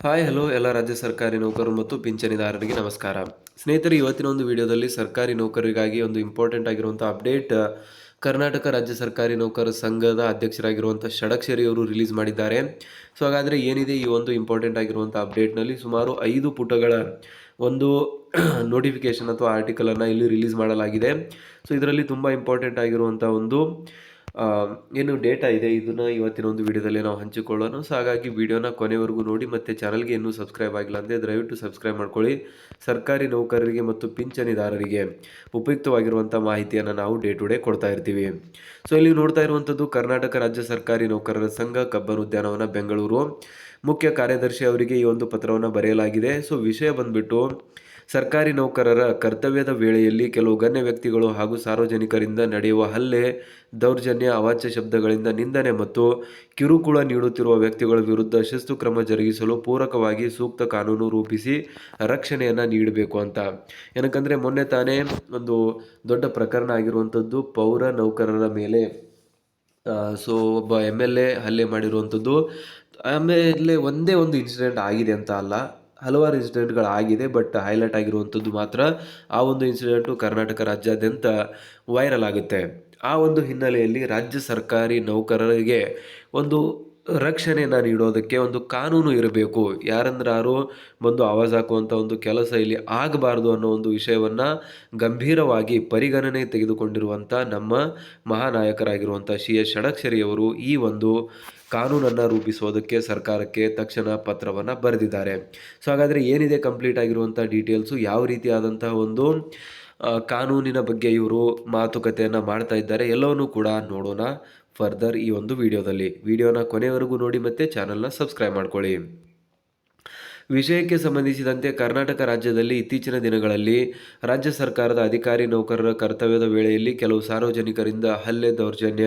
Hi hello ಎಲ್ಲ ರಾಜ್ಯ ಸರ್ಕಾರಿ ನೌಕರರು ಮತ್ತು ಪಿಂಚಣಿದಾರರಿಗೆ ನಮಸ್ಕಾರ. ಸ್ನೇಹಿತರೆ, ಇವತ್ತಿನ ಒಂದು ವಿಡಿಯೋದಲ್ಲಿ ಸರ್ಕಾರಿ ನೌಕರರಿಗಾಗಿ ಒಂದು ಇಂಪಾರ್ಟೆಂಟ್ ಆಗಿರುವಂಥ ಅಪ್ಡೇಟ್ ಕರ್ನಾಟಕ ರಾಜ್ಯ ಸರ್ಕಾರಿ ನೌಕರರ ಸಂಘದ ಅಧ್ಯಕ್ಷರಾಗಿರುವಂಥ ಷಡಕ್ಷರಿ ಅವರು ರಿಲೀಸ್ ಮಾಡಿದ್ದಾರೆ. ಸೊ ಹಾಗಾದರೆ ಏನಿದೆ ಈ ಒಂದು ಇಂಪಾರ್ಟೆಂಟ್ ಆಗಿರುವಂಥ ಅಪ್ಡೇಟ್ನಲ್ಲಿ ಸುಮಾರು 5 ಪುಟಗಳ ಒಂದು ನೋಟಿಫಿಕೇಶನ್ ಅಥವಾ ಆರ್ಟಿಕಲನ್ನು ಇಲ್ಲಿ ರಿಲೀಸ್ ಮಾಡಲಾಗಿದೆ. ಸೊ ಇದರಲ್ಲಿ ತುಂಬ ಇಂಪಾರ್ಟೆಂಟ್ ಆಗಿರುವಂಥ ಒಂದು ಏನು ಡೇಟಾ ಇದೆ, ಇದನ್ನು ಇವತ್ತಿನ ಒಂದು ವಿಡಿಯೋದಲ್ಲಿ ನಾವು ಹಂಚಿಕೊಳ್ಳೋಣ. ಸೊ ಹಾಗಾಗಿ ವಿಡಿಯೋನ ಕೊನೆವರೆಗೂ ನೋಡಿ, ಮತ್ತು ಚಾನಲ್ಗೆ ಇನ್ನೂ ಸಬ್ಸ್ಕ್ರೈಬ್ ಆಗಿಲ್ಲ ಅಂದರೆ ದಯವಿಟ್ಟು ಸಬ್ಸ್ಕ್ರೈಬ್ ಮಾಡ್ಕೊಳ್ಳಿ. ಸರ್ಕಾರಿ ನೌಕರರಿಗೆ ಮತ್ತು ಪಿಂಚಣಿದಾರರಿಗೆ ಉಪಯುಕ್ತವಾಗಿರುವಂಥ ಮಾಹಿತಿಯನ್ನು ನಾವು ಡೇ ಟು ಡೇ ಕೊಡ್ತಾ ಇರ್ತೀವಿ. ಸೊ ಇಲ್ಲಿ ನೋಡ್ತಾ ಇರುವಂಥದ್ದು ಕರ್ನಾಟಕ ರಾಜ್ಯ ಸರ್ಕಾರಿ ನೌಕರರ ಸಂಘ, ಕಬ್ಬನ್ ಉದ್ಯಾನವನ, ಬೆಂಗಳೂರು. ಮುಖ್ಯ ಕಾರ್ಯದರ್ಶಿ ಅವರಿಗೆ ಈ ಒಂದು ಪತ್ರವನ್ನು ಬರೆಯಲಾಗಿದೆ. ಸೊ ವಿಷಯ ಬಂದ್ಬಿಟ್ಟು, ಸರ್ಕಾರಿ ನೌಕರರ ಕರ್ತವ್ಯದ ವೇಳೆಯಲ್ಲಿ ಕೆಲವು ಗಣ್ಯ ವ್ಯಕ್ತಿಗಳು ಹಾಗೂ ಸಾರ್ವಜನಿಕರಿಂದ ನಡೆಯುವ ಹಲ್ಲೆ, ದೌರ್ಜನ್ಯ, ಅವಾಚ್ಯ ಶಬ್ದಗಳಿಂದ ನಿಂದನೆ ಮತ್ತು ಕಿರುಕುಳ ನೀಡುತ್ತಿರುವ ವ್ಯಕ್ತಿಗಳ ವಿರುದ್ಧ ಶಿಸ್ತು ಕ್ರಮ ಜರುಗಿಸಲು ಪೂರಕವಾಗಿ ಸೂಕ್ತ ಕಾನೂನು ರೂಪಿಸಿ ರಕ್ಷಣೆಯನ್ನು ನೀಡಬೇಕು ಅಂತ. ಏನಕ್ಕಂದರೆ ಮೊನ್ನೆ ತಾನೇ ಒಂದು ದೊಡ್ಡ ಪ್ರಕರಣ ಆಗಿರುವಂಥದ್ದು ಪೌರ ನೌಕರರ ಮೇಲೆ ಒಬ್ಬ MLA ಹಲ್ಲೆ ಮಾಡಿರುವಂಥದ್ದು. ಆಮೇಲೆ ಒಂದೇ ಒಂದು ಇನ್ಸಿಡೆಂಟ್ ಆಗಿದೆ ಅಂತ ಅಲ್ಲ, ಹಲವಾರು ಇನ್ಸಿಡೆಂಟ್ಗಳಾಗಿದೆ. ಬಟ್ ಹೈಲೈಟ್ ಆಗಿರುವಂಥದ್ದು ಮಾತ್ರ ಆ ಒಂದು ಇನ್ಸಿಡೆಂಟು ಕರ್ನಾಟಕ ರಾಜ್ಯಾದ್ಯಂತ ವೈರಲ್ ಆಗುತ್ತೆ. ಆ ಒಂದು ಹಿನ್ನೆಲೆಯಲ್ಲಿ ರಾಜ್ಯ ಸರ್ಕಾರಿ ನೌಕರರಿಗೆ ಒಂದು ರಕ್ಷಣೆಯನ್ನು ನೀಡೋದಕ್ಕೆ ಒಂದು ಕಾನೂನು ಇರಬೇಕು. ಯಾರಂದ್ರಾರು ಬಂದು ಆವಾಜ್ ಹಾಕುವಂಥ ಒಂದು ಕೆಲಸ ಇಲ್ಲಿ ಆಗಬಾರ್ದು ಅನ್ನೋ ಒಂದು ವಿಷಯವನ್ನು ಗಂಭೀರವಾಗಿ ಪರಿಗಣನೆ ತೆಗೆದುಕೊಂಡಿರುವಂಥ ನಮ್ಮ ಮಹಾನಾಯಕರಾಗಿರುವಂಥ CS ಷಡಕ್ಷರಿಯವರು ಈ ಒಂದು ಕಾನೂನನ್ನು ರೂಪಿಸೋದಕ್ಕೆ ಸರ್ಕಾರಕ್ಕೆ ತಕ್ಷಣ ಪತ್ರವನ್ನು ಬರೆದಿದ್ದಾರೆ. ಸೊ ಹಾಗಾದರೆ ಏನಿದೆ ಕಂಪ್ಲೀಟ್ ಆಗಿರುವಂಥ ಡೀಟೇಲ್ಸು, ಯಾವ ರೀತಿಯಾದಂತಹ ಒಂದು ಕಾನೂನಿನ ಬಗ್ಗೆ ಇವರು ಮಾತುಕತೆಯನ್ನು ಮಾಡ್ತಾ ಇದ್ದಾರೆ, ಎಲ್ಲವನ್ನೂ ಕೂಡ ನೋಡೋಣ ಫರ್ದರ್ ಈ ಒಂದು ವಿಡಿಯೋನ ಕೊನೆವರೆಗೂ ನೋಡಿ, ಮತ್ತು ಚಾನಲ್ನ ಸಬ್ಸ್ಕ್ರೈಬ್ ಮಾಡ್ಕೊಳ್ಳಿ. ವಿಷಯಕ್ಕೆ ಸಂಬಂಧಿಸಿದಂತೆ ಕರ್ನಾಟಕ ರಾಜ್ಯದಲ್ಲಿ ಇತ್ತೀಚಿನ ದಿನಗಳಲ್ಲಿ ರಾಜ್ಯ ಸರ್ಕಾರದ ಅಧಿಕಾರಿ ನೌಕರರ ಕರ್ತವ್ಯದ ವೇಳೆಯಲ್ಲಿ ಕೆಲವು ಸಾರ್ವಜನಿಕರಿಂದ ಹಲ್ಲೆ, ದೌರ್ಜನ್ಯ,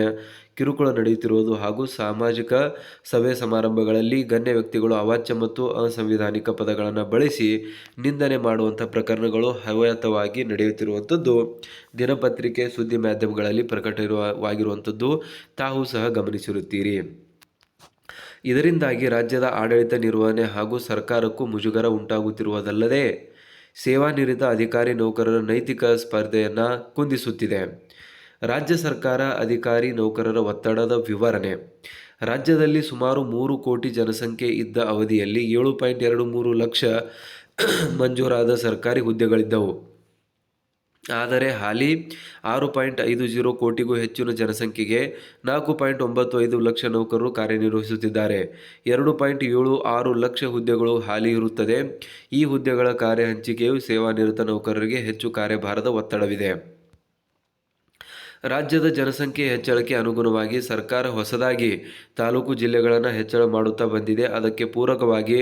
ಕಿರುಕುಳ ನಡೆಯುತ್ತಿರುವುದು ಹಾಗೂ ಸಾಮಾಜಿಕ ಸಭೆ ಸಮಾರಂಭಗಳಲ್ಲಿ ಗಣ್ಯ ವ್ಯಕ್ತಿಗಳು ಅವಾಚ್ಯ ಮತ್ತು ಅಸಂವಿಧಾನಿಕ ಪದಗಳನ್ನು ಬಳಸಿ ನಿಂದನೆ ಮಾಡುವಂಥ ಪ್ರಕರಣಗಳು ಹವ್ಯಾತವಾಗಿ ನಡೆಯುತ್ತಿರುವಂಥದ್ದು ದಿನಪತ್ರಿಕೆ, ಸುದ್ದಿ ಮಾಧ್ಯಮಗಳಲ್ಲಿ ಪ್ರಕಟವಾಗಿರುವಂಥದ್ದು ತಾವು ಸಹ ಗಮನಿಸಿರುತ್ತೀರಿ. ಇದರಿಂದಾಗಿ ರಾಜ್ಯದ ಆಡಳಿತ ನಿರ್ವಹಣೆ ಹಾಗೂ ಸರ್ಕಾರಕ್ಕೂ ಮುಜುಗರ ಉಂಟಾಗುತ್ತಿರುವುದಲ್ಲದೆ ಸೇವಾನಿರತ ಅಧಿಕಾರಿ ನೌಕರರ ನೈತಿಕ ಸ್ಪರ್ಧೆಯನ್ನು ಕುಂದಿಸುತ್ತಿದೆ. ರಾಜ್ಯ ಸರ್ಕಾರ ಅಧಿಕಾರಿ ನೌಕರರ ಒತ್ತಡದ ವಿವರಣೆ. ರಾಜ್ಯದಲ್ಲಿ ಸುಮಾರು 3 ಕೋಟಿ ಜನಸಂಖ್ಯೆ ಇದ್ದ ಅವಧಿಯಲ್ಲಿ 7.23 ಲಕ್ಷ ಮಂಜೂರಾದ ಸರ್ಕಾರಿ ಹುದ್ದೆಗಳಿದ್ದವು. ಆದರೆ ಹಾಲಿ 6.50 ಕೋಟಿಗೂ ಹೆಚ್ಚಿನ ಜನಸಂಖ್ಯೆಗೆ 4.95 ಲಕ್ಷ ನೌಕರರು ಕಾರ್ಯನಿರ್ವಹಿಸುತ್ತಿದ್ದಾರೆ. 2.76 ಲಕ್ಷ ಹುದ್ದೆಗಳು ಹಾಲಿ ಇರುತ್ತದೆ. ಈ ಹುದ್ದೆಗಳ ಕಾರ್ಯ ಹಂಚಿಕೆಯು ಸೇವಾನಿರತ ನೌಕರರಿಗೆ ಹೆಚ್ಚು ಕಾರ್ಯಭಾರದ ಒತ್ತಡವಿದೆ. ರಾಜ್ಯದ ಜನಸಂಖ್ಯೆ ಹೆಚ್ಚಳಕ್ಕೆ ಅನುಗುಣವಾಗಿ ಸರ್ಕಾರ ಹೊಸದಾಗಿ ತಾಲೂಕು ಜಿಲ್ಲೆಗಳನ್ನು ಹೆಚ್ಚಳ ಮಾಡುತ್ತಾ ಬಂದಿದೆ. ಅದಕ್ಕೆ ಪೂರಕವಾಗಿ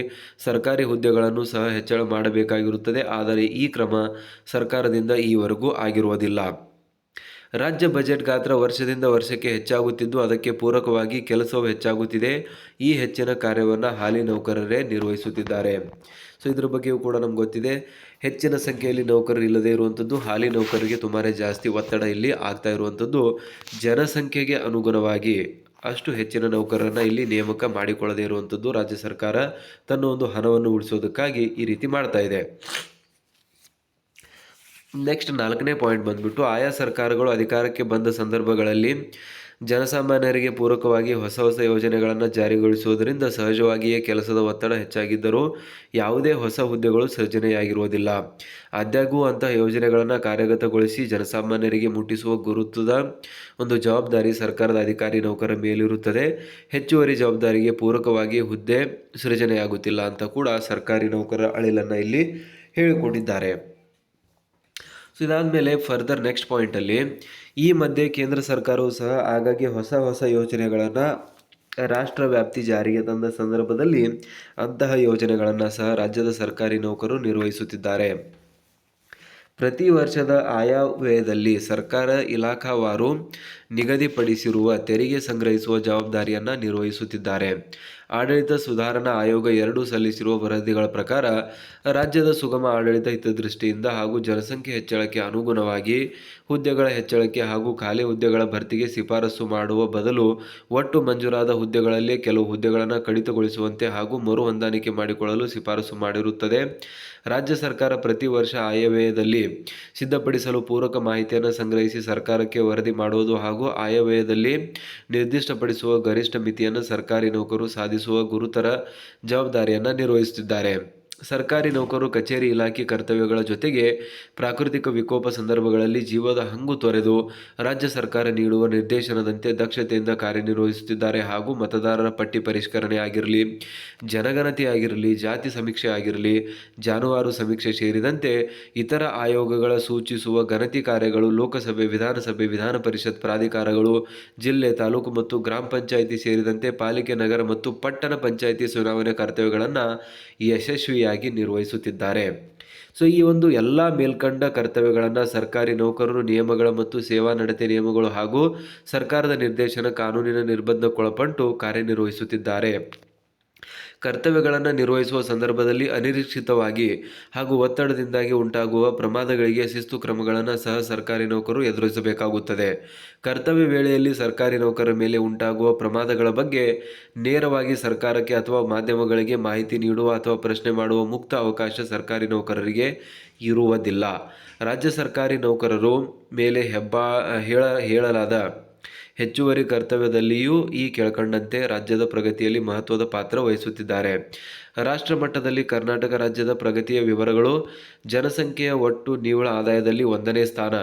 ಸರ್ಕಾರಿ ಹುದ್ದೆಗಳನ್ನು ಸಹ ಹೆಚ್ಚಳ ಮಾಡಬೇಕಾಗಿರುತ್ತದೆ. ಆದರೆ ಈ ಕ್ರಮ ಸರ್ಕಾರದಿಂದ ಈವರೆಗೂ ಆಗಿರುವುದಿಲ್ಲ. ರಾಜ್ಯ ಬಜೆಟ್ ಗಾತ್ರ ವರ್ಷದಿಂದ ವರ್ಷಕ್ಕೆ ಹೆಚ್ಚಾಗುತ್ತಿದ್ದು ಅದಕ್ಕೆ ಪೂರಕವಾಗಿ ಕೆಲಸವೂ ಹೆಚ್ಚಾಗುತ್ತಿದೆ. ಈ ಹೆಚ್ಚಿನ ಕಾರ್ಯವನ್ನು ಹಾಲಿ ನೌಕರರೇ ನಿರ್ವಹಿಸುತ್ತಿದ್ದಾರೆ. ಸೊ ಇದ್ರ ಬಗ್ಗೆಯೂ ಕೂಡ ನಮ್ಗೆ ಗೊತ್ತಿದೆ. ಹೆಚ್ಚಿನ ಸಂಖ್ಯೆಯಲ್ಲಿ ನೌಕರರು ಇಲ್ಲದೇ ಇರುವಂಥದ್ದು, ಹಾಲಿ ನೌಕರರಿಗೆ ತುಂಬಾ ಜಾಸ್ತಿ ಒತ್ತಡ ಇಲ್ಲಿ ಆಗ್ತಾ ಇರುವಂಥದ್ದು. ಜನಸಂಖ್ಯೆಗೆ ಅನುಗುಣವಾಗಿ ಅಷ್ಟು ಹೆಚ್ಚಿನ ನೌಕರರನ್ನು ಇಲ್ಲಿ ನೇಮಕ ಮಾಡಿಕೊಳ್ಳದೇ ಇರುವಂಥದ್ದು ರಾಜ್ಯ ಸರ್ಕಾರ ತನ್ನ ಒಂದು ಹಣವನ್ನು ಉಳಿಸೋದಕ್ಕಾಗಿ ಈ ರೀತಿ ಮಾಡ್ತಾ ಇದೆ. ನೆಕ್ಸ್ಟ್ 4ನೇ ಪಾಯಿಂಟ್ ಬಂದ್ಬಿಟ್ಟು, ಆಯಾ ಸರ್ಕಾರಗಳು ಅಧಿಕಾರಕ್ಕೆ ಬಂದ ಸಂದರ್ಭಗಳಲ್ಲಿ ಜನಸಾಮಾನ್ಯರಿಗೆ ಪೂರಕವಾಗಿ ಹೊಸ ಯೋಜನೆಗಳನ್ನು ಜಾರಿಗೊಳಿಸುವುದರಿಂದ ಸಹಜವಾಗಿಯೇ ಕೆಲಸದ ಒತ್ತಡ ಹೆಚ್ಚಾಗಿದ್ದರೂ ಯಾವುದೇ ಹೊಸ ಹುದ್ದೆಗಳು ಸೃಜನೆಯಾಗಿರುವುದಿಲ್ಲ. ಆದಾಗ್ಯೂ ಅಂತಹ ಯೋಜನೆಗಳನ್ನು ಕಾರ್ಯಗತಗೊಳಿಸಿ ಜನಸಾಮಾನ್ಯರಿಗೆ ಮುಟ್ಟಿಸುವ ಗುರುತದ ಒಂದು ಜವಾಬ್ದಾರಿ ಸರ್ಕಾರದ ಅಧಿಕಾರಿ ನೌಕರರ ಮೇಲಿರುತ್ತದೆ. ಹೆಚ್ಚುವರಿ ಜವಾಬ್ದಾರಿಗೆ ಪೂರಕವಾಗಿ ಹುದ್ದೆ ಸೃಜನೆಯಾಗುತ್ತಿಲ್ಲ ಅಂತ ಕೂಡ ಸರ್ಕಾರಿ ನೌಕರರ ಅಳಿಲನ್ನು ಇಲ್ಲಿ ಹೇಳಿಕೊಂಡಿದ್ದಾರೆ. ಸೊ ಇದಾದಮೇಲೆ ಫರ್ದರ್ ನೆಕ್ಸ್ಟ್ ಪಾಯಿಂಟಲ್ಲಿ, ಈ ಮಧ್ಯೆ ಕೇಂದ್ರ ಸರ್ಕಾರವು ಸಹ ಆಗಾಗ್ಗೆ ಹೊಸ ಯೋಜನೆಗಳನ್ನು ರಾಷ್ಟ್ರ ವ್ಯಾಪ್ತಿ ಜಾರಿಗೆ ತಂದ ಸಂದರ್ಭದಲ್ಲಿ ಅಂತಹ ಯೋಜನೆಗಳನ್ನು ಸಹ ರಾಜ್ಯದ ಸರ್ಕಾರಿ ನೌಕರರು ನಿರ್ವಹಿಸುತ್ತಿದ್ದಾರೆ. ಪ್ರತಿ ವರ್ಷದ ಆಯವ್ಯಯದಲ್ಲಿ ಸರ್ಕಾರ ಇಲಾಖಾವಾರು ನಿಗದಿಪಡಿಸಿರುವ ತೆರಿಗೆ ಸಂಗ್ರಹಿಸುವ ಜವಾಬ್ದಾರಿಯನ್ನು ನಿರ್ವಹಿಸುತ್ತಿದ್ದಾರೆ. ಆಡಳಿತ ಸುಧಾರಣಾ ಆಯೋಗ 2 ಸಲ್ಲಿಸಿರುವ ವರದಿಗಳ ಪ್ರಕಾರ ರಾಜ್ಯದ ಸುಗಮ ಆಡಳಿತ ಹಿತದೃಷ್ಟಿಯಿಂದ ಹಾಗೂ ಜನಸಂಖ್ಯೆ ಹೆಚ್ಚಳಕ್ಕೆ ಅನುಗುಣವಾಗಿ ಹುದ್ದೆಗಳ ಹೆಚ್ಚಳಕ್ಕೆ ಹಾಗೂ ಖಾಲಿ ಹುದ್ದೆಗಳ ಭರ್ತಿಗೆ ಶಿಫಾರಸು ಮಾಡುವ ಬದಲು ಒಟ್ಟು ಮಂಜೂರಾದ ಹುದ್ದೆಗಳಲ್ಲಿ ಕೆಲವು ಹುದ್ದೆಗಳನ್ನು ಕಡಿತಗೊಳಿಸುವಂತೆ ಹಾಗೂ ಮರು ಹೊಂದಾಣಿಕೆ ಮಾಡಿಕೊಳ್ಳಲು ಶಿಫಾರಸು ಮಾಡಿರುತ್ತದೆ. ರಾಜ್ಯ ಸರ್ಕಾರ ಪ್ರತಿ ವರ್ಷ ಆಯವ್ಯಯದಲ್ಲಿ ಸಿದ್ಧಪಡಿಸಲು ಪೂರಕ ಮಾಹಿತಿಯನ್ನು ಸಂಗ್ರಹಿಸಿ ಸರ್ಕಾರಕ್ಕೆ ವರದಿ ಮಾಡುವುದು ಹಾಗೂ ಆಯವ್ಯಯದಲ್ಲಿ ನಿರ್ದಿಷ್ಟಪಡಿಸುವ ಗರಿಷ್ಠ ಮಿತಿಯನ್ನು ಸರ್ಕಾರಿ ನೌಕರರು ಸಾಧಿಸುವ ಗುರುತರ ಜವಾಬ್ದಾರಿಯನ್ನು ನಿರ್ವಹಿಸುತ್ತಿದ್ದಾರೆ. ಸರ್ಕಾರಿ ನೌಕರರು ಕಚೇರಿ ಇಲಾಖೆ ಕರ್ತವ್ಯಗಳ ಜೊತೆಗೆ ಪ್ರಾಕೃತಿಕ ವಿಕೋಪ ಸಂದರ್ಭಗಳಲ್ಲಿ ಜೀವದ ಹಂಗು ತೊರೆದು ರಾಜ್ಯ ಸರ್ಕಾರ ನೀಡುವ ನಿರ್ದೇಶನದಂತೆ ದಕ್ಷತೆಯಿಂದ ಕಾರ್ಯನಿರ್ವಹಿಸುತ್ತಿದ್ದಾರೆ ಹಾಗೂ ಮತದಾರರ ಪಟ್ಟಿ ಪರಿಷ್ಕರಣೆ ಆಗಿರಲಿ, ಜನಗಣತಿ ಆಗಿರಲಿ, ಜಾತಿ ಸಮೀಕ್ಷೆ ಆಗಿರಲಿ, ಜಾನುವಾರು ಸಮೀಕ್ಷೆ ಸೇರಿದಂತೆ ಇತರ ಆಯೋಗಗಳ ಸೂಚಿಸುವ ಗಣತಿ ಕಾರ್ಯಗಳು ಲೋಕಸಭೆ, ವಿಧಾನಸಭೆ, ವಿಧಾನ ಪರಿಷತ್ ಪ್ರಾಧಿಕಾರಗಳು, ಜಿಲ್ಲೆ, ತಾಲೂಕು ಮತ್ತು ಗ್ರಾಮ ಪಂಚಾಯಿತಿ ಸೇರಿದಂತೆ ಪಾಲಿಕೆ, ನಗರ ಮತ್ತು ಪಟ್ಟಣ ಪಂಚಾಯಿತಿ ಚುನಾವಣೆ ಕರ್ತವ್ಯಗಳನ್ನು ಯಶಸ್ವಿಯಾಗಿ ನಿರ್ವಹಿಸುತ್ತಿದ್ದಾರೆ. ಸೊ ಈ ಒಂದು ಎಲ್ಲ ಮೇಲ್ಕಂಡ ಕರ್ತವ್ಯಗಳನ್ನು ಸರ್ಕಾರಿ ನೌಕರರು ನಿಯಮಗಳ ಮತ್ತು ಸೇವಾ ನಡತೆ ನಿಯಮಗಳು ಹಾಗೂ ಸರ್ಕಾರದ ನಿರ್ದೇಶನ ಕಾನೂನಿನ ನಿರ್ಬಂಧಕ್ಕೊಳಪಟ್ಟು ಕಾರ್ಯನಿರ್ವಹಿಸುತ್ತಿದ್ದಾರೆ. ಕರ್ತವ್ಯಗಳನ್ನು ನಿರ್ವಹಿಸುವ ಸಂದರ್ಭದಲ್ಲಿ ಅನಿರೀಕ್ಷಿತವಾಗಿ ಹಾಗೂ ಒತ್ತಡದಿಂದಾಗಿ ಉಂಟಾಗುವ ಪ್ರಮಾದಗಳಿಗೆ ಶಿಸ್ತು ಕ್ರಮಗಳನ್ನು ಸಹ ಸರ್ಕಾರಿ ನೌಕರರು ಎದುರಿಸಬೇಕಾಗುತ್ತದೆ. ಕರ್ತವ್ಯ ವೇಳೆಯಲ್ಲಿ ಸರ್ಕಾರಿ ನೌಕರರ ಮೇಲೆ ಉಂಟಾಗುವ ಪ್ರಮಾದಗಳ ಬಗ್ಗೆ ನೇರವಾಗಿ ಸರ್ಕಾರಕ್ಕೆ ಅಥವಾ ಮಾಧ್ಯಮಗಳಿಗೆ ಮಾಹಿತಿ ನೀಡುವ ಅಥವಾ ಪ್ರಶ್ನೆ ಮಾಡುವ ಮುಕ್ತ ಅವಕಾಶ ಸರ್ಕಾರಿ ನೌಕರರಿಗೆ ಇರುವುದಿಲ್ಲ. ರಾಜ್ಯ ಸರ್ಕಾರಿ ನೌಕರರು ಮೇಲೆ ಹೇಳಲಾದ ಹೆಚ್ಚುವರಿ ಕರ್ತವ್ಯದಲ್ಲಿಯೂ ಈ ಕೆಳಕಂಡಂತೆ ರಾಜ್ಯದ ಪ್ರಗತಿಯಲ್ಲಿ ಮಹತ್ವದ ಪಾತ್ರ ವಹಿಸುತ್ತಿದ್ದಾರೆ. ರಾಷ್ಟ್ರ ಮಟ್ಟದಲ್ಲಿ ಕರ್ನಾಟಕ ರಾಜ್ಯದ ಪ್ರಗತಿಯ ವಿವರಗಳು: ಜನಸಂಖ್ಯೆಯ ಒಟ್ಟು ನಿವ್ವಳ ಆದಾಯದಲ್ಲಿ 1ನೇ ಸ್ಥಾನ,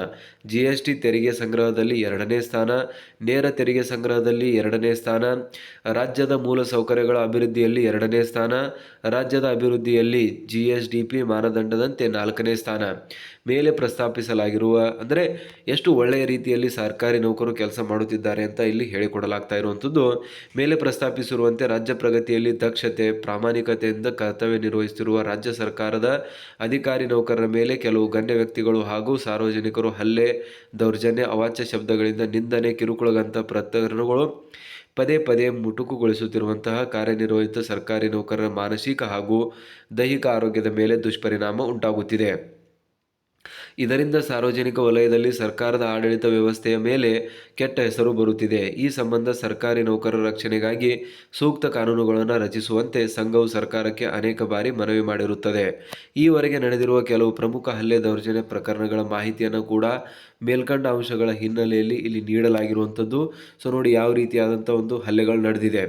GST ತೆರಿಗೆ ಸಂಗ್ರಹದಲ್ಲಿ 2ನೇ ಸ್ಥಾನ, ನೇರ ತೆರಿಗೆ ಸಂಗ್ರಹದಲ್ಲಿ 2ನೇ ಸ್ಥಾನ, ರಾಜ್ಯದ ಮೂಲಸೌಕರ್ಯಗಳ ಅಭಿವೃದ್ಧಿಯಲ್ಲಿ 2ನೇ ಸ್ಥಾನ, ರಾಜ್ಯದ ಅಭಿವೃದ್ಧಿಯಲ್ಲಿ GSDP ಮಾನದಂಡದಂತೆ 4ನೇ ಸ್ಥಾನ. ಮೇಲೆ ಪ್ರಸ್ತಾಪಿಸಲಾಗಿರುವ ಅಂದರೆ ಎಷ್ಟು ಒಳ್ಳೆಯ ರೀತಿಯಲ್ಲಿ ಸರ್ಕಾರಿ ನೌಕರರು ಕೆಲಸ ಮಾಡುತ್ತಿದ್ದಾರೆ ಅಂತ ಇಲ್ಲಿ ಹೇಳಿಕೊಡಲಾಗ್ತಾ ಇರುವಂಥದ್ದು. ಮೇಲೆ ಪ್ರಸ್ತಾಪಿಸಿರುವಂತೆ ರಾಜ್ಯ ಪ್ರಗತಿಯಲ್ಲಿ ದಕ್ಷತೆ, ಪ್ರಾಮಾಣಿಕತೆಯಿಂದ ಕರ್ತವ್ಯ ನಿರ್ವಹಿಸುತ್ತಿರುವ ರಾಜ್ಯ ಸರ್ಕಾರದ ಅಧಿಕಾರಿ ನೌಕರರ ಮೇಲೆ ಕೆಲವು ಗಣ್ಯ ವ್ಯಕ್ತಿಗಳು ಹಾಗೂ ಸಾರ್ವಜನಿಕರು ಹಲ್ಲೆ, ದೌರ್ಜನ್ಯ, ಅವಾಚ್ಯ ಶಬ್ದಗಳಿಂದ ನಿಂದನೆ, ಕಿರುಕುಳದಂಥ ಪ್ರಕರಣಗಳು ಪದೇ ಪದೇ ಮುಟುಕುಗೊಳಿಸುತ್ತಿರುವಂತಹ ಕಾರ್ಯನಿರ್ವಹಿತ ಸರ್ಕಾರಿ ನೌಕರರ ಮಾನಸಿಕ ಹಾಗೂ ದೈಹಿಕ ಆರೋಗ್ಯದ ಮೇಲೆ ದುಷ್ಪರಿಣಾಮ ಉಂಟಾಗುತ್ತಿದೆ. ಇದರಿಂದ ಸಾರ್ವಜನಿಕ ವಲಯದಲ್ಲಿ ಸರ್ಕಾರದ ಆಡಳಿತ ವ್ಯವಸ್ಥೆಯ ಮೇಲೆ ಕೆಟ್ಟ ಹೆಸರು ಬರುತ್ತಿದೆ. ಈ ಸಂಬಂಧ ಸರ್ಕಾರಿ ನೌಕರರ ರಕ್ಷಣೆಗಾಗಿ ಸೂಕ್ತ ಕಾನೂನುಗಳನ್ನು ರಚಿಸುವಂತೆ ಸಂಘವು ಸರ್ಕಾರಕ್ಕೆ ಅನೇಕ ಬಾರಿ ಮನವಿ ಮಾಡಿರುತ್ತದೆ. ಈವರೆಗೆ ನಡೆದಿರುವ ಕೆಲವು ಪ್ರಮುಖ ಹಲ್ಲೆ, ದೌರ್ಜನ್ಯ ಪ್ರಕರಣಗಳ ಮಾಹಿತಿಯನ್ನು ಕೂಡ ಮೇಲ್ಕಂಡ ಅಂಶಗಳ ಹಿನ್ನೆಲೆಯಲ್ಲಿ ಇಲ್ಲಿ ನೀಡಲಾಗಿರುವಂಥದ್ದು. ಸೊ ನೋಡಿ ಯಾವ ರೀತಿಯಾದಂಥ ಒಂದು ಹಲ್ಲೆಗಳು ನಡೆದಿದೆ.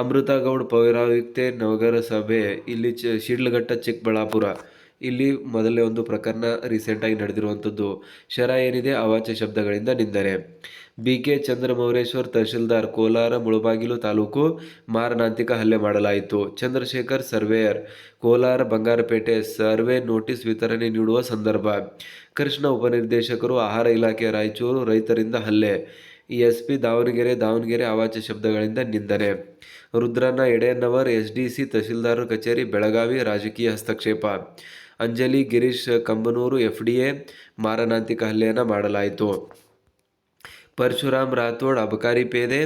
ಅಮೃತಗೌಡ ಪೌರಾಯುಕ್ತೆ ನಗರಸಭೆ, ಇಲ್ಲಿ ಶಿಡ್ಲಘಟ್ಟ, ಚಿಕ್ಕಬಳ್ಳಾಪುರ, ಇಲ್ಲಿ ಮೊದಲನೇ ಒಂದು ಪ್ರಕರಣ ರೀಸೆಂಟಾಗಿ ನಡೆದಿರುವಂಥದ್ದು. ಶರ ಏನಿದೆ ಅವಾಚ್ಯ ಶಬ್ದಗಳಿಂದ ನಿಂದನೆ. BK ಚಂದ್ರಮೌರೇಶ್ವರ್, ತಹಶೀಲ್ದಾರ್, ಕೋಲಾರ ಮುಳಬಾಗಿಲು ತಾಲೂಕು, ಮಾರಣಾಂತಿಕ ಹಲ್ಲೆ ಮಾಡಲಾಯಿತು. Chandrashekar, surveyor, Kolar Bangarapete, survey notice ವಿತರಣೆ ನೀಡುವ ಸಂದರ್ಭ. ಕೃಷ್ಣ, ಉಪನಿರ್ದೇಶಕರು, ಆಹಾರ ಇಲಾಖೆ, ರಾಯಚೂರು, ರೈತರಿಂದ ಹಲ್ಲೆ. SP ದಾವಣಗೆರೆ ಅವಾಚ್ಯ ಶಬ್ದಗಳಿಂದ ನಿಂದನೆ. ರುದ್ರಣ್ಣ ಎಡೆಯನ್ನವರ್, SDC ತಹಶೀಲ್ದಾರ್ ಕಚೇರಿ, ಬೆಳಗಾವಿ, ರಾಜಕೀಯ ಹಸ್ತಕ್ಷೇಪ. ಅಂಜಲಿ ಗಿರೀಶ್ ಕಂಬನೂರು, FDA ಮಾರಣಾಂತಿಕ ಹಲ್ಲೆಯನ್ನು ಮಾಡಲಾಯಿತು. ಪರಶುರಾಮ್ ರಾಥೋಡ್, ಅಬಕಾರಿ ಪೇದೆ,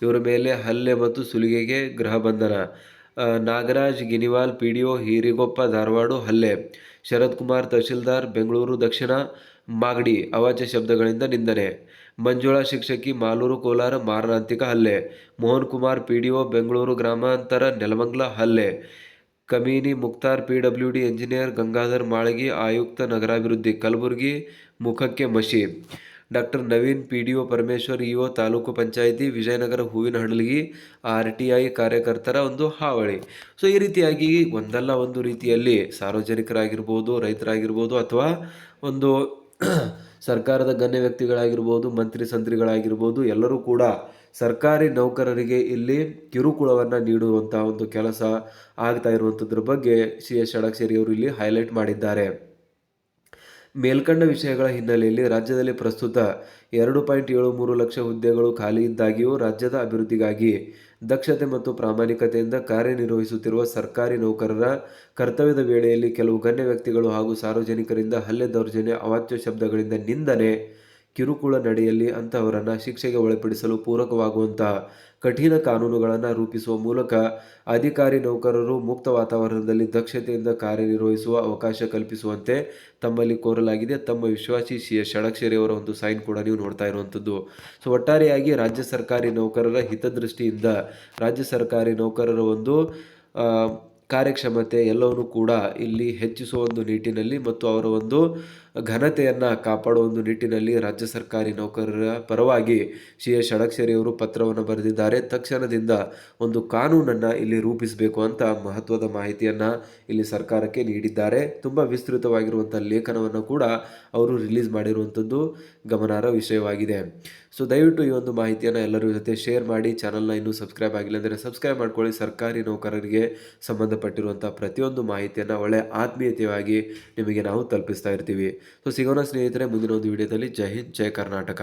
ಇವರ ಮೇಲೆ ಹಲ್ಲೆ ಮತ್ತು ಸುಲಿಗೆಗೆ ಗೃಹ ಬಂಧನ. ನಾಗರಾಜ್ ಗಿನಿವಾಲ್, PDO ಹಿರಿಗೊಪ್ಪ, ಧಾರವಾಡ, ಹಲ್ಲೆ. ಶರತ್ ಕುಮಾರ್, ತಹಶೀಲ್ದಾರ್, ಬೆಂಗಳೂರು ದಕ್ಷಿಣ, ಮಾಗಡಿ ಅವಾಚ್ಯ ಶಬ್ದಗಳಿಂದ ನಿಂದನೆ. ಮಂಜುಳಾ ಶಿಕ್ಷಕಿ, ಮಾಲೂರು, ಕೋಲಾರ, ಮಾರಣಾಂತಿಕ ಹಲ್ಲೆ. ಮೋಹನ್ ಕುಮಾರ್, PDO ಬೆಂಗಳೂರು ಗ್ರಾಮಾಂತರ, ನೆಲಮಂಗಲ, ಹಲ್ಲೆ. ಕಮೀನಿ ಮುಕ್ತಾರ್, PWD ಎಂಜಿನಿಯರ್, ಗಂಗಾಧರ್ ಮಾಳಗಿ, ಆಯುಕ್ತ ನಗರಾಭಿವೃದ್ಧಿ, ಕಲಬುರಗಿ, ಮುಖಕ್ಕೆ ಮಶಿ. Doctor Naveen, PDO Parameshwar, EO taluk panchayat, Vijayanagara, Huvina ಹಡಲಗಿ, RTI ಕಾರ್ಯಕರ್ತರ ಒಂದು ಹಾವಳಿ. ಸೊ ಈ ರೀತಿಯಾಗಿ ಒಂದಲ್ಲ ಒಂದು ರೀತಿಯಲ್ಲಿ ಸಾರ್ವಜನಿಕರಾಗಿರ್ಬೋದು, ರೈತರಾಗಿರ್ಬೋದು, ಅಥವಾ ಒಂದು ಸರ್ಕಾರದ ಗಣ್ಯ ವ್ಯಕ್ತಿಗಳಾಗಿರ್ಬೋದು, ಮಂತ್ರಿ ಸಂತ್ರಿಗಳಾಗಿರ್ಬೋದು, ಎಲ್ಲರೂ ಕೂಡ ಸರ್ಕಾರಿ ನೌಕರರಿಗೆ ಇಲ್ಲಿ ಕಿರುಕುಳವನ್ನು ನೀಡುವಂತಹ ಒಂದು ಕೆಲಸ ಆಗ್ತಾ ಇರುವಂಥದ್ರ ಬಗ್ಗೆ CS ಷಡಕ್ಷರಿ ಅವರು ಇಲ್ಲಿ ಹೈಲೈಟ್ ಮಾಡಿದ್ದಾರೆ. ಮೇಲ್ಕಂಡ ವಿಷಯಗಳ ಹಿನ್ನೆಲೆಯಲ್ಲಿ ರಾಜ್ಯದಲ್ಲಿ ಪ್ರಸ್ತುತ 2.73 ಲಕ್ಷ ಹುದ್ದೆಗಳು ಖಾಲಿ ಇದ್ದಾಗಿಯೂ ರಾಜ್ಯದ ಅಭಿವೃದ್ಧಿಗಾಗಿ ದಕ್ಷತೆ ಮತ್ತು ಪ್ರಾಮಾಣಿಕತೆಯಿಂದ ಕಾರ್ಯನಿರ್ವಹಿಸುತ್ತಿರುವ ಸರ್ಕಾರಿ ನೌಕರರ ಕರ್ತವ್ಯದ ವೇಳೆಯಲ್ಲಿ ಕೆಲವು ಗಣ್ಯ ವ್ಯಕ್ತಿಗಳು ಹಾಗೂ ಸಾರ್ವಜನಿಕರಿಂದ ಹಲ್ಲೆ, ದೌರ್ಜನ್ಯ, ಅವಾಚ್ಯ ಶಬ್ದಗಳಿಂದ ನಿಂದನೆ, ಕಿರುಕುಳ ನಡೆಯಲ್ಲಿ ಅಂತಹವರನ್ನು ಶಿಕ್ಷೆಗೆ ಒಳಪಡಿಸಲು ಪೂರಕವಾಗುವಂತಹ ಕಠಿಣ ಕಾನೂನುಗಳನ್ನು ರೂಪಿಸುವ ಮೂಲಕ ಅಧಿಕಾರಿ ನೌಕರರು ಮುಕ್ತ ವಾತಾವರಣದಲ್ಲಿ ದಕ್ಷತೆಯಿಂದ ಕಾರ್ಯನಿರ್ವಹಿಸುವ ಅವಕಾಶ ಕಲ್ಪಿಸುವಂತೆ ತಮ್ಮಲ್ಲಿ ಕೋರಲಾಗಿದೆ. ತಮ್ಮ ವಿಶ್ವಾಸಿ ಸಿ.ಎಸ್. ಷಡಕ್ಷರಿ ಅವರ ಒಂದು ಸೈನ್ ಕೂಡ ನೀವು ನೋಡ್ತಾ ಇರುವಂಥದ್ದು. ಸೊ ಒಟ್ಟಾರೆಯಾಗಿ ರಾಜ್ಯ ಸರ್ಕಾರಿ ನೌಕರರ ಹಿತದೃಷ್ಟಿಯಿಂದ ರಾಜ್ಯ ಸರ್ಕಾರಿ ನೌಕರರ ಒಂದು ಕಾರ್ಯಕ್ಷಮತೆ ಎಲ್ಲವನ್ನು ಕೂಡ ಇಲ್ಲಿ ಹೆಚ್ಚಿಸುವ ಒಂದು ನಿಟ್ಟಿನಲ್ಲಿ ಮತ್ತು ಅವರ ಒಂದು ಘನತೆಯನ್ನು ಕಾಪಾಡುವ ಒಂದು ನಿಟ್ಟಿನಲ್ಲಿ ರಾಜ್ಯ ಸರ್ಕಾರಿ ನೌಕರರ ಪರವಾಗಿ ಸಿ.ಎಸ್. ಷಡಕ್ಷರಿ ಅವರು ಪತ್ರವನ್ನು ಬರೆದಿದ್ದಾರೆ. ತಕ್ಷಣದಿಂದ ಒಂದು ಕಾನೂನನ್ನು ಇಲ್ಲಿ ರೂಪಿಸಬೇಕು ಅಂತ ಮಹತ್ವದ ಮಾಹಿತಿಯನ್ನು ಇಲ್ಲಿ ಸರ್ಕಾರಕ್ಕೆ ನೀಡಿದ್ದಾರೆ. ತುಂಬ ವಿಸ್ತೃತವಾಗಿರುವಂಥ ಲೇಖನವನ್ನು ಕೂಡ ಅವರು ರಿಲೀಸ್ ಮಾಡಿರುವಂಥದ್ದು ಗಮನಾರ್ಹ ವಿಷಯವಾಗಿದೆ. ಸೊ ದಯವಿಟ್ಟು ಈ ಒಂದು ಮಾಹಿತಿಯನ್ನು ಎಲ್ಲರ ಜೊತೆ ಶೇರ್ ಮಾಡಿ. ಚಾನಲ್ನ ಇನ್ನೂ ಸಬ್ಸ್ಕ್ರೈಬ್ ಆಗಿಲ್ಲ ಅಂದರೆ ಸಬ್ಸ್ಕ್ರೈಬ್ ಮಾಡ್ಕೊಳ್ಳಿ. ಸರ್ಕಾರಿ ನೌಕರರಿಗೆ ಸಂಬಂಧಪಟ್ಟಿರುವಂಥ ಪ್ರತಿಯೊಂದು ಮಾಹಿತಿಯನ್ನು ಒಳ್ಳೆ ಆತ್ಮೀಯತೆಯಾಗಿ ನಿಮಗೆ ನಾವು ತಲುಪಿಸ್ತಾ ಇರ್ತೀವಿ. ಸೊ ಸಿಗೋಣ ಸ್ನೇಹಿತರೆ ಮುಂದಿನ ಒಂದು ವಿಡಿಯೋದಲ್ಲಿ. ಜೈ ಹಿಂದ್, ಜೈ ಕರ್ನಾಟಕ.